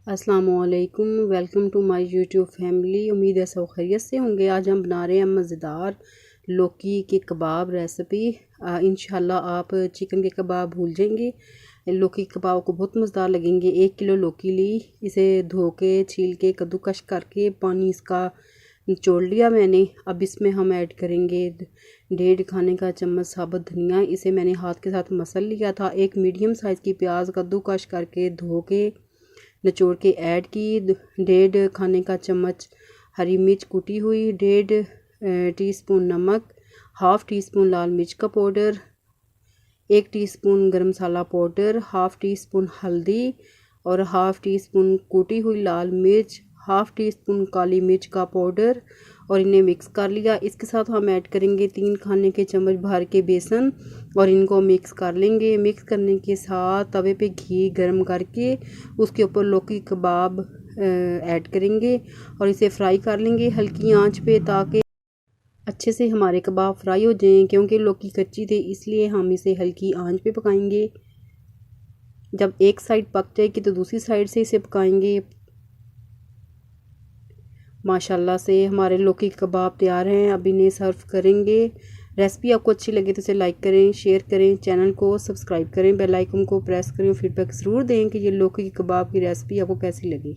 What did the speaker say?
अस्सलामुअलैकुम, welcome to my YouTube family. उम्मीद है सब खैरियत से होंगे। आज हम बना रहे हैं मज़ेदार लौकी के कबाब रेसिपी। इंशाल्लाह आप चिकन के कबाब भूल जाएंगे। लौकी के कबाब को बहुत मज़ेदार लगेंगे। 1 किलो लौकी ली, इसे धो के छील के कद्दूकश करके पानी इसका निचोड़ लिया मैंने। अब इसमें हम ऐड करेंगे 1.5 खाने का चम्मच साबुत धनिया। इसे मैंने हाथ के साथ मसल लिया था। एक मीडियम साइज़ की प्याज कद्दूकश करके धो के निचोड़ के ऐड की। 1.5 खाने का चम्मच हरी मिर्च कुटी हुई, 1.5 टीस्पून नमक, हाफ़ टी स्पून लाल मिर्च का पाउडर, 1 टीस्पून गरम मसाला पाउडर, हाफ़ टी स्पून हल्दी और हाफ़ टी स्पून कुटी हुई लाल मिर्च, हाफ़ टी स्पून काली मिर्च का पाउडर और इन्हें मिक्स कर लिया। इसके साथ हम ऐड करेंगे 3 खाने के चम्मच भर के बेसन और इनको मिक्स कर लेंगे। मिक्स करने के साथ तवे पे घी गरम करके उसके ऊपर लौकी कबाब ऐड करेंगे और इसे फ्राई कर लेंगे हल्की आंच पे, ताकि अच्छे से हमारे कबाब फ्राई हो जाएं। क्योंकि लौकी कच्ची थी इसलिए हम इसे हल्की आंच पे पकाएंगे। जब एक साइड पक जाएगी तो दूसरी साइड से इसे पकाएंगे। माशाल्लाह से हमारे लौकी कबाब तैयार हैं। अब इन्हें सर्व करेंगे। रेसिपी आपको अच्छी लगे तो इसे लाइक करें, शेयर करें, चैनल को सब्सक्राइब करें, बेल आइकन को प्रेस करें। फीडबैक ज़रूर दें कि ये लौकी कबाब की रेसिपी आपको कैसी लगी।